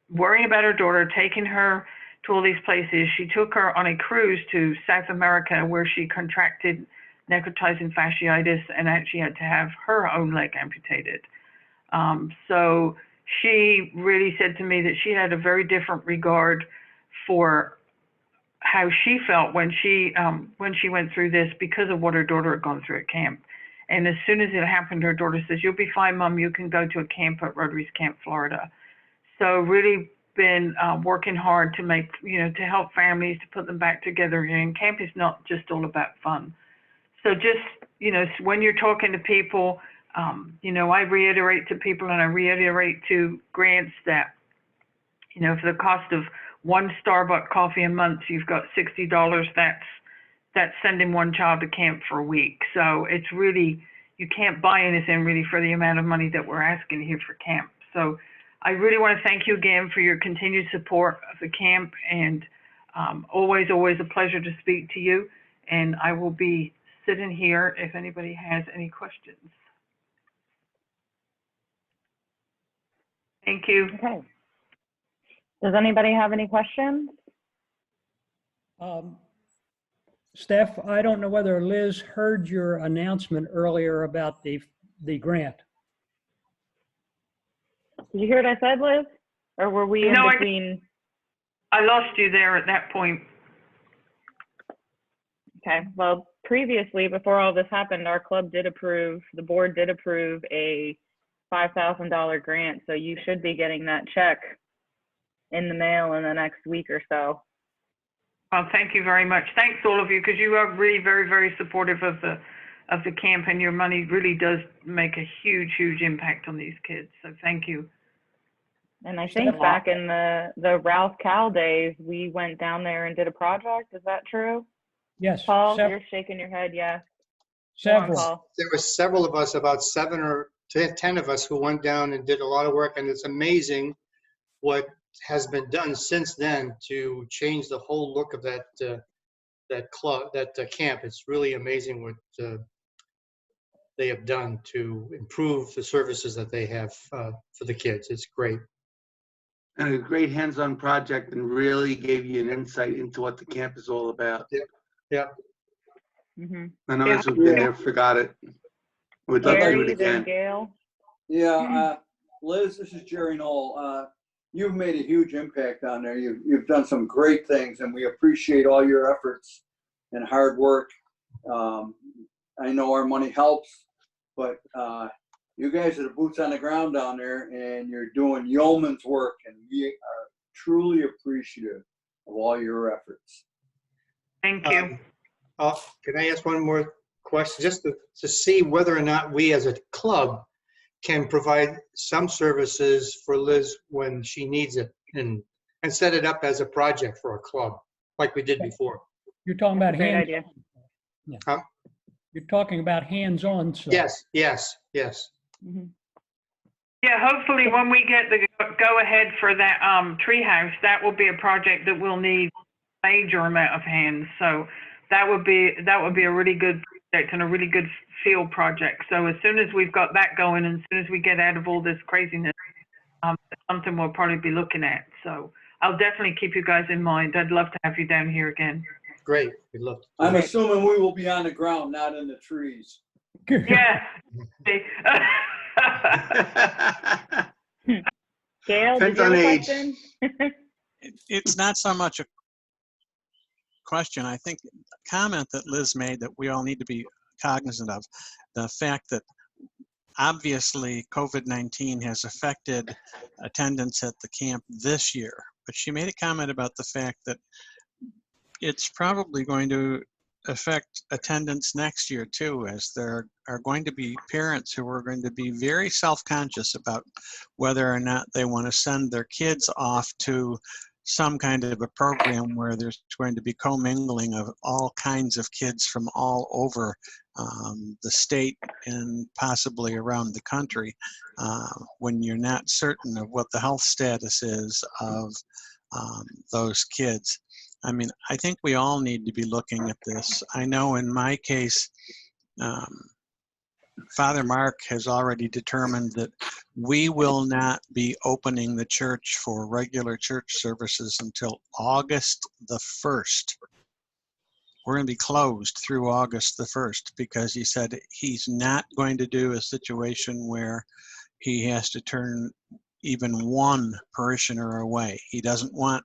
Speaker 17: worrying about her daughter, taking her to all these places. She took her on a cruise to South America where she contracted necrotizing fasciitis and actually had to have her own leg amputated. So she really said to me that she had a very different regard for how she felt when she went through this because of what her daughter had gone through at camp. And as soon as it happened, her daughter says, "You'll be fine, Mom. You can go to a camp at Rotary's Camp Florida." So really been working hard to make, to help families, to put them back together. And camp is not just all about fun. So just, when you're talking to people, I reiterate to people and I reiterate to grants that, for the cost of one Starbucks coffee a month, you've got $60. That's sending one child to camp for a week. So it's really, you can't buy anything really for the amount of money that we're asking here for camp. So I really want to thank you again for your continued support of the camp, and always a pleasure to speak to you. And I will be sitting here if anybody has any questions. Thank you.
Speaker 4: Okay. Does anybody have any questions?
Speaker 14: Steph, I don't know whether Liz heard your announcement earlier about the grant.
Speaker 4: Did you hear what I said, Liz? Or were we in between?
Speaker 17: I lost you there at that point.
Speaker 4: Okay. Well, previously, before all this happened, our club did approve, the board did approve a $5,000 grant. So you should be getting that check in the mail in the next week or so.
Speaker 17: Well, thank you very much. Thanks all of you, because you are really very, very supportive of the camp, and your money really does make a huge impact on these kids. So thank you.
Speaker 4: And I think back in the Ralph Cal days, we went down there and did a project. Is that true?
Speaker 14: Yes.
Speaker 4: Paul, you're shaking your head. Yes.
Speaker 14: Several.
Speaker 4: Paul.
Speaker 8: There were several of us, about 7 or 10 of us, who went down and did a lot of work, and it's amazing what has been done since then to change the whole look of that club, that camp. It's really amazing what they have done to improve the services that they have for the kids. It's great.
Speaker 13: And a great hands-on project, and really gave you an insight into what the camp is all about.
Speaker 8: Yeah.
Speaker 4: Mm-hmm.
Speaker 13: I know those who've been there forgot it. We'd love to do it again.
Speaker 4: Gail.
Speaker 6: Yeah, Liz, this is Jerry Knoll. You've made a huge impact on there. You've done some great things, and we appreciate all your efforts and hard work. I know our money helps, but you guys are the boots on the ground down there, and you're doing yeoman's work, and we are truly appreciative of all your efforts.
Speaker 17: Thank you.
Speaker 8: Can I ask one more question, just to see whether or not we as a club can provide some services for Liz when she needs it, and set it up as a project for a club like we did before?
Speaker 14: You're talking about
Speaker 4: Great
Speaker 14: hands.
Speaker 4: idea.
Speaker 14: Yeah.
Speaker 8: Huh?
Speaker 14: You're talking about hands-on stuff.
Speaker 8: Yes.
Speaker 4: Mm-hmm.
Speaker 17: Yeah, hopefully when we get the go-ahead for that treehouse, that will be a project that will need a major amount of hands. So that would be a really good project and a really good field project. So as soon as we've got that going, and as soon as we get out of all this craziness, something we'll probably be looking at. So I'll definitely keep you guys in mind. I'd love to have you down here again.
Speaker 8: Great, we'd love to.
Speaker 6: I'm assuming we will be on the ground, not in the trees.
Speaker 17: Yeah.
Speaker 4: Gail, did you have a question?
Speaker 2: It's not so much a question. I think a comment that Liz made that we all need to be cognizant of, the fact that obviously COVID-19 has affected attendance at the camp this year, but she made a comment about the fact that it's probably going to affect attendance next year too, as there are going to be parents who are going to be very self-conscious about whether or not they want to send their kids off to some kind of a program where there's going to be commingling of all kinds of kids from all over the state and possibly around the country, when you're not certain of what the health status is of those kids. I mean, I think we all need to be looking at this. I know in my case, Father Mark has already determined that we will not be opening the church for regular church services until August the 1st. We're going to be closed through August the 1st because he said he's not going to do a situation where he has to turn even one parishioner away. He doesn't want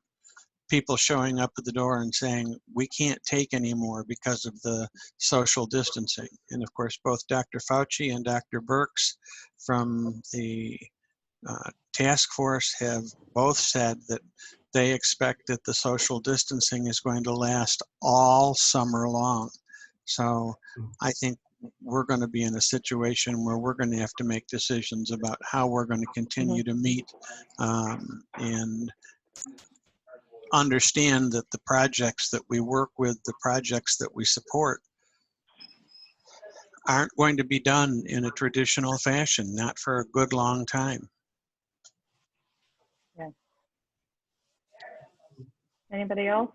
Speaker 2: people showing up at the door and saying, we can't take any more because of the social distancing. And of course, both Dr. Fauci and Dr. Birx from the task force have both said that they expect that the social distancing is going to last all summer long. So I think we're going to be in a situation where we're going to have to make decisions about how we're going to continue to meet and understand that the projects that we work with, the projects that we support, aren't going to be done in a traditional fashion, not for a good long time.
Speaker 4: Yeah. Anybody else?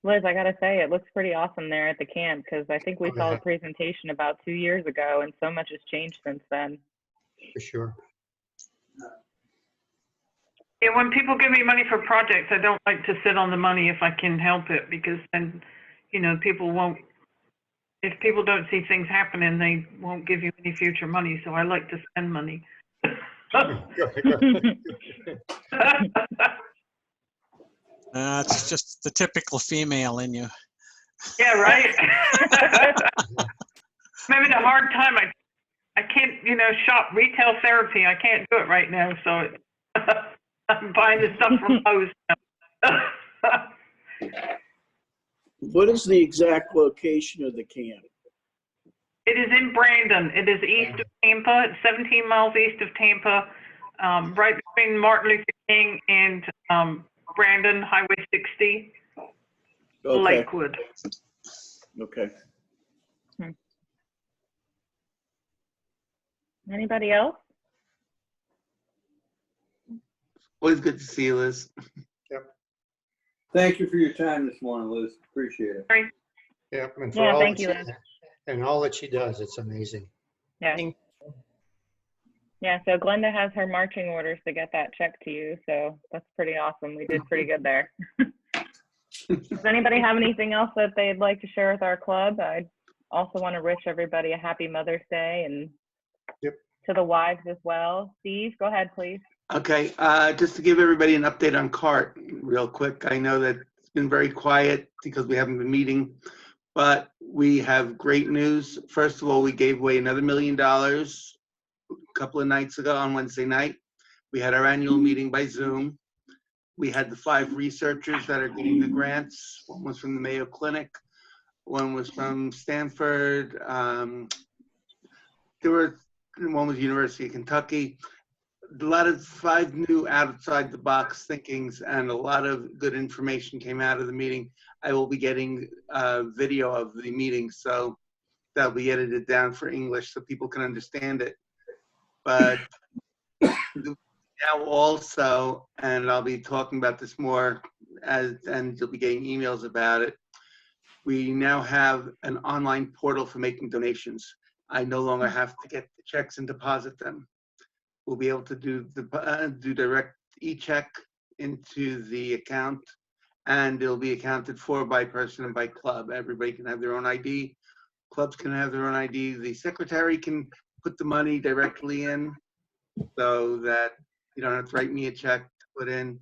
Speaker 4: Liz, I gotta say, it looks pretty awesome there at the camp, because I think we saw a presentation about 2 years ago, and so much has changed since then.
Speaker 8: For sure.
Speaker 17: Yeah, when people give me money for projects, I don't like to sit on the money if I can help it, because then, you know, people won't, if people don't see things happening, they won't give you any future money. So I like to spend money.
Speaker 2: It's just the typical female in you.
Speaker 17: Yeah, right. Maybe the hard time, I can't, you know, shop retail therapy. I can't do it right now, so I'm buying the stuff from Lowe's now.
Speaker 12: What is the exact location of the camp?
Speaker 17: It is in Brandon. It is east of Tampa. It's 17 miles east of Tampa, right between Martin Luther King and Brandon, Highway 60,
Speaker 12: Okay.
Speaker 17: Lakewood.
Speaker 12: Okay.
Speaker 4: Anybody else?
Speaker 13: Always good to see you, Liz.
Speaker 8: Yep.
Speaker 6: Thank you for your time this morning, Liz. Appreciate it.
Speaker 17: Great.
Speaker 8: Yep. And for
Speaker 4: Yeah,
Speaker 8: all
Speaker 4: thank
Speaker 8: that
Speaker 4: you,
Speaker 8: she-
Speaker 4: Liz.
Speaker 8: and all that she does, it's amazing.
Speaker 4: Yeah. Yeah, so Glenda has her marching orders to get that check to you, so that's pretty awesome. We did pretty good there. Does anybody have anything else that they'd like to share with our club? I also want to wish everybody a happy Mother's Day, and to the wives as well. Steve, go ahead, please.
Speaker 13: Okay, just to give everybody an update on CART real quick. I know that it's been very quiet because we haven't been meeting, but we have great news. First of all, we gave away another $1 million a couple of nights ago on Wednesday night. We had our annual meeting by Zoom. We had the 5 researchers that are getting the grants. One was from the Mayo Clinic, one was from Stanford. One was University of Kentucky. A lot of 5 new outside the box thinkings, and a lot of good information came out of the meeting. I will be getting a video of the meeting, so that'll be edited down for English so people can understand it. But now also, and I'll be talking about this more and you'll be getting emails about it, we now have an online portal for making donations. I no longer have to get the checks and deposit them. We'll be able to do direct e-check into the account, and it'll be accounted for by person and by club. Everybody can have their own ID. Clubs can have their own ID. The secretary can put the money directly in so that you don't have to write me a check to put in.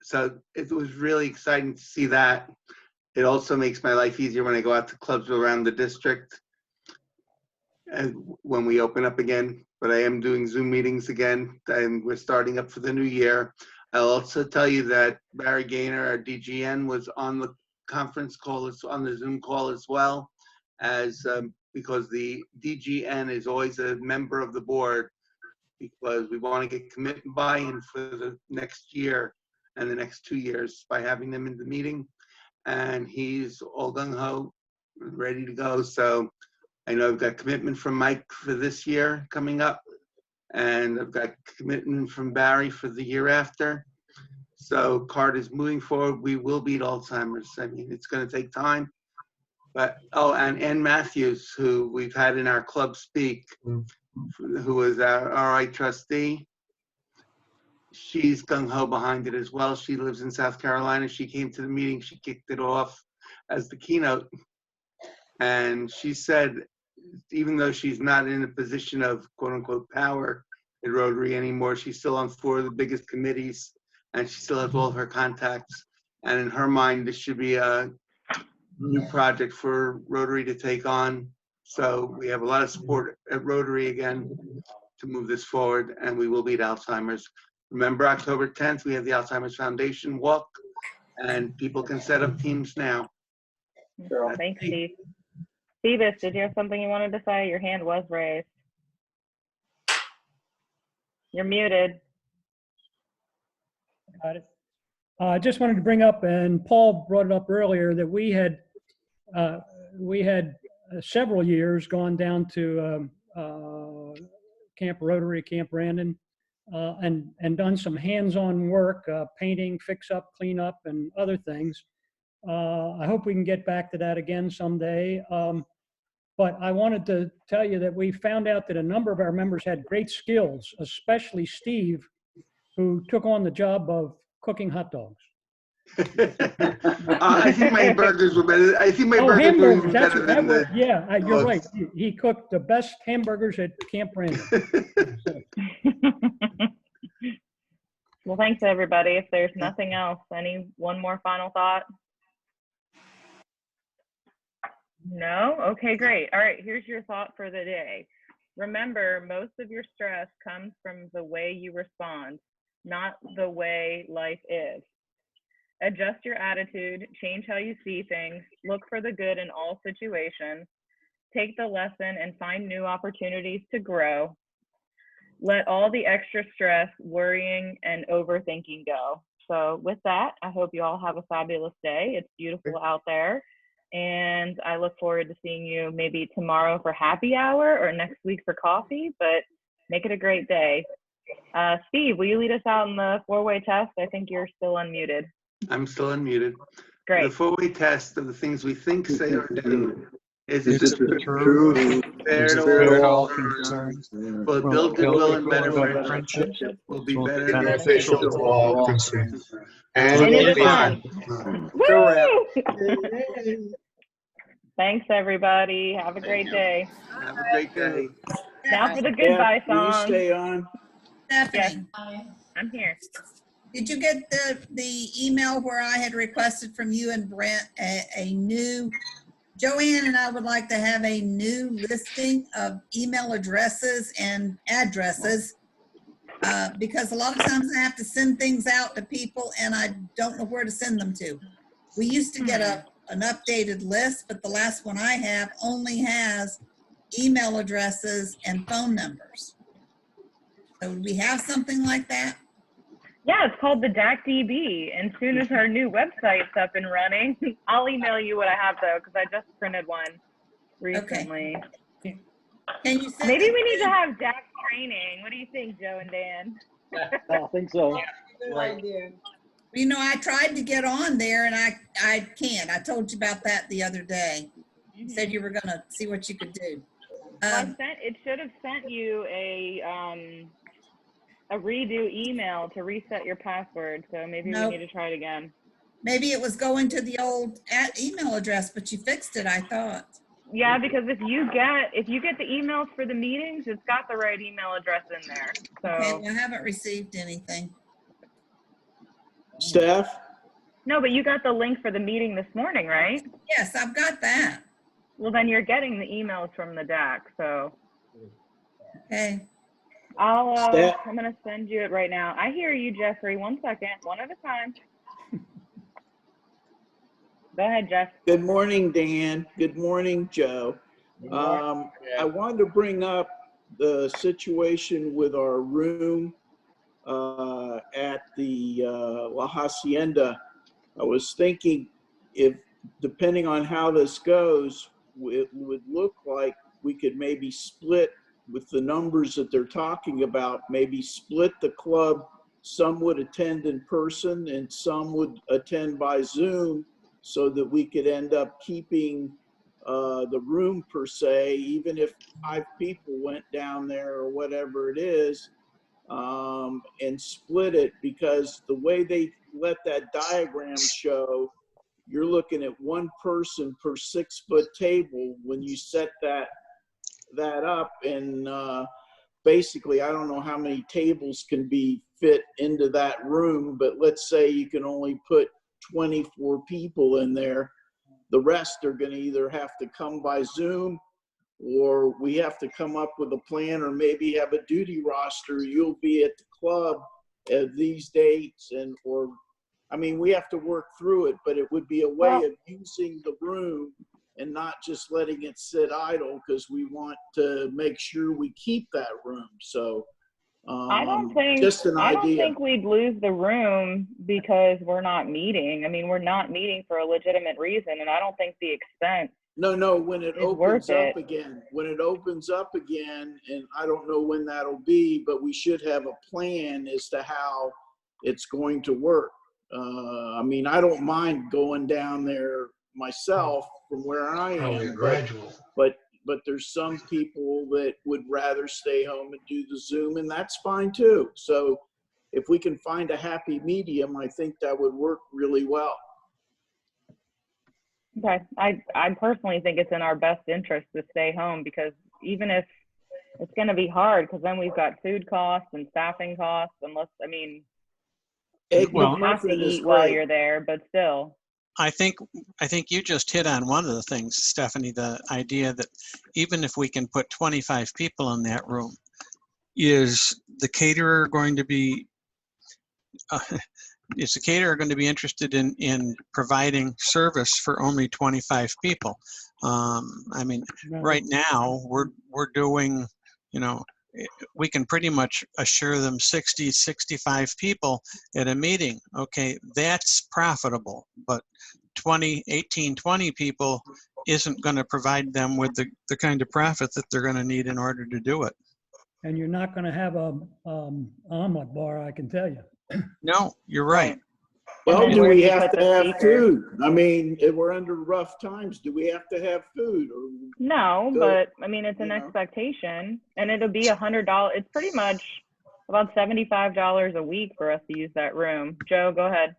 Speaker 13: So it was really exciting to see that. It also makes my life easier when I go out to clubs around the district and when we open up again. But I am doing Zoom meetings again, and we're starting up for the new year. I'll also tell you that Barry Gaynor, our DGN, was on the conference call, on the Zoom call as well, as because the DGN is always a member of the board, because we want to get commitment buy-in for the next year and the next 2 years by having them in the meeting. And he's all gung-ho, ready to go. So I know I've got commitment from Mike for this year coming up, and I've got commitment from Barry for the year after. So CART is moving forward. We will beat Alzheimer's. I mean, it's going to take time. But, oh, and Ann Matthews, who we've had in our club speak, who was our RI trustee, she's gung-ho behind it as well. She lives in South Carolina. She came to the meeting. She kicked it off as the keynote. And she said, even though she's not in a position of quote-unquote power at Rotary anymore, she's still on 4 of the biggest committees, and she still has all of her contacts. And in her mind, this should be a new project for Rotary to take on. So we have a lot of support at Rotary again to move this forward, and we will beat Alzheimer's. Remember, October 10th, we have the Alzheimer's Foundation walk, and people can set up teams now.
Speaker 4: Thanks, Steve. Stevus, did you have something you wanted to say? Your hand was raised. You're muted.
Speaker 14: Got it. I just wanted to bring up, and Paul brought it up earlier, that we had several years gone down to Camp Rotary, Camp Brandon, and done some hands-on work, painting, fix up, clean up, and other things. I hope we can get back to that again someday. But I wanted to tell you that we found out that a number of our members had great skills, especially Steve, who took on the job of cooking hot dogs.
Speaker 13: I think my burgers were better. I think my burgers were even better than the.
Speaker 14: Yeah, you're right. He cooked the best hamburgers at Camp Brandon.
Speaker 4: Well, thanks, everybody. If there's nothing else, one more final thought? No? Okay, great. All right, here's your thought for the day. Remember, most of your stress comes from the way you respond, not the way life is. Adjust your attitude, change how you see things, look for the good in all situations, take the lesson and find new opportunities to grow. Let all the extra stress, worrying, and overthinking go. So with that, I hope you all have a fabulous day. It's beautiful out there. And I look forward to seeing you maybe tomorrow for happy hour or next week for coffee, but make it a great day. Steve, will you lead us out in the 4-way test? I think you're still unmuted.
Speaker 13: I'm still unmuted.
Speaker 4: Great.
Speaker 13: The 4-way test of the things we think, say, or do. Is
Speaker 18: Is
Speaker 13: it the truth? Fair to all concerned. Will it build goodwill and better friendships? Will be beneficial to all concerned. And
Speaker 4: it
Speaker 13: will
Speaker 4: is
Speaker 13: be
Speaker 4: fun.
Speaker 13: Woo!
Speaker 4: Thanks, everybody. Have a great day.
Speaker 13: Have a great day.
Speaker 4: Now for the goodbye
Speaker 12: Will you
Speaker 4: song.
Speaker 12: stay on?
Speaker 9: Stephanie,
Speaker 4: I'm here.
Speaker 9: did you get the email where I had requested from you and Brent a new, Joanne and I would like to have a new listing of email addresses and addresses because a lot of times I have to send things out to people and I don't know where to send them to. We used to get an updated list, but the last one I have only has email addresses and phone numbers. So do we have something like that?
Speaker 4: Yeah, it's called the DACDB. And as soon as our new website's up and running, I'll email you what I have though, because I just printed one recently.
Speaker 9: Okay. Can you send
Speaker 4: Maybe we need to have DAC training. What do you think, Joe and Dan?
Speaker 18: I think so.
Speaker 9: Good idea. You know, I tried to get on there and I can't. I told you about that the other day. You said you were going to see what you could do.
Speaker 4: Well, it should have sent you a redo email to reset your password. So maybe we need to try it again.
Speaker 9: Maybe it was going to the old email address, but you fixed it, I thought.
Speaker 4: Yeah, because if you get the emails for the meetings, it's got the right email address in there. So
Speaker 9: okay, well, I haven't received anything.
Speaker 12: Steph?
Speaker 4: No, but you got the link for the meeting this morning, right?
Speaker 9: Yes, I've got that.
Speaker 4: Well, then you're getting the emails from the DAC, so.
Speaker 9: Okay.
Speaker 4: I'm going to send you it right now. I hear you, Jeffrey. 1 second, one at a time. Go ahead, Jeff.
Speaker 12: Good morning, Dan. Good morning, Joe. I wanted to bring up the situation with our room at the La Hacienda. I was thinking if, depending on how this goes, it would look like we could maybe split with the numbers that they're talking about, maybe split the club. Some would attend in person and some would attend by Zoom, so that we could end up keeping the room per se, even if 5 people went down there or whatever it is, and split it, because the way they let that diagram show, you're looking at 1 person per 6-foot table when you set that up. And basically, I don't know how many tables can be fit into that room, but let's say you can only put 24 people in there. The rest are going to either have to come by Zoom, or we have to come up with a plan, or maybe have a duty roster. You'll be at the club at these dates, we have to work through it, but it would be a way of using the room and not just letting it sit idle, because we want to make sure we keep that room. So
Speaker 4: I don't
Speaker 12: just an idea.
Speaker 4: think we'd lose the room because we're not meeting. I mean, we're not meeting for a legitimate reason, and I don't think the expense.
Speaker 12: No, when it opens
Speaker 4: worth
Speaker 12: up again, and I don't know when that'll be, but we should have a plan as to how it's going to work. I don't mind going down there myself from where I am, but there's some people that would rather stay home and do the Zoom, and that's fine too. So if we can find a happy medium, I think that would work really well.
Speaker 4: Okay, I personally think it's in our best interest to stay home, because even if it's going to be hard, because then we've got food costs and staffing costs, you have to eat while you're there, but still.
Speaker 2: I think you just hit on one of the things, Stephanie, the idea that even if we can put 25 people in that room, is the caterer going to be interested in providing service for only 25 people? Right now we're doing, we can pretty much assure them 60, 65 people at a meeting. Okay, that's profitable, but 20 people isn't going to provide them with the kind of profit that they're going to need in order to do it.
Speaker 14: And you're not going to have a omelet bar, I can tell you.
Speaker 2: No, you're right.
Speaker 12: Well, do we have to have food? If we're under rough times, do we have to have food?
Speaker 4: No, but it's an expectation, and it'll be $100. It's pretty much about $75 a week for us to use that room. Joe, go ahead.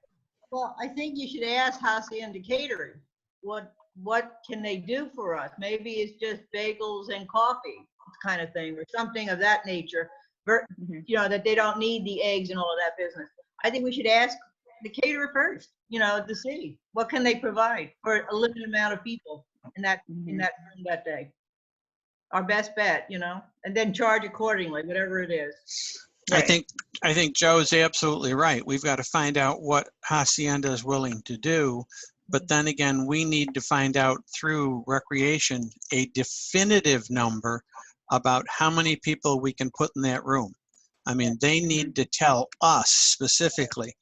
Speaker 1: Well, I think you should ask Hacienda Catering, what can they do for us? Maybe it's just bagels and coffee kind of thing, or something of that nature, that they don't need the eggs and all of that business. I think we should ask the caterer first, to see what can they provide for a limited amount of people in that room that day. Our best bet, and then charge accordingly, whatever it is.
Speaker 2: Right. I think Joe's absolutely right. We've got to find out what Hacienda is willing to do, but then again, we need to find out through recreation a definitive number about how many people we can put in that room. They need to tell us specifically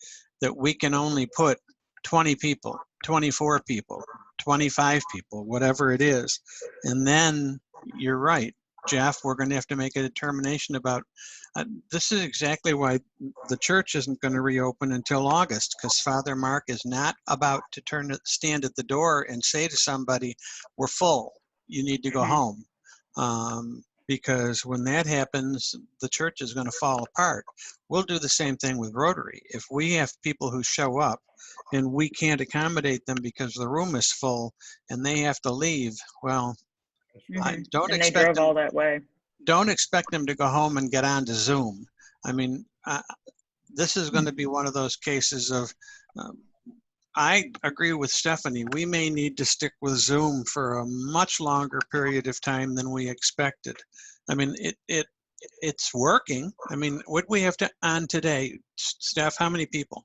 Speaker 2: that we can only put 20 people, 24 people, 25 people, whatever it is. And then you're right, Jeff, we're going to have to make a determination about, this is exactly why the church isn't going to reopen until August, because Father Mark is not about to stand at the door and say to somebody, we're full, you need to go home. Because when that happens, the church is going to fall apart. We'll do the same thing with Rotary. If we have people who show up and we can't accommodate them because the room is full and they have to leave, well, don't
Speaker 4: and
Speaker 2: expect
Speaker 4: they drove
Speaker 2: them,
Speaker 4: all that way.
Speaker 2: Don't expect them to go home and get onto Zoom. This is going to be one of those cases of, I agree with Stephanie. We may need to stick with Zoom for a much longer period of time than we expected. It's working. What we have on today, Steph, how many people?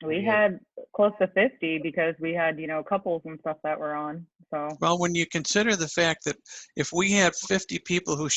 Speaker 4: We had close to 50 because we had, couples and stuff that were on. So
Speaker 2: Well, when you consider the fact that if we had 50 people who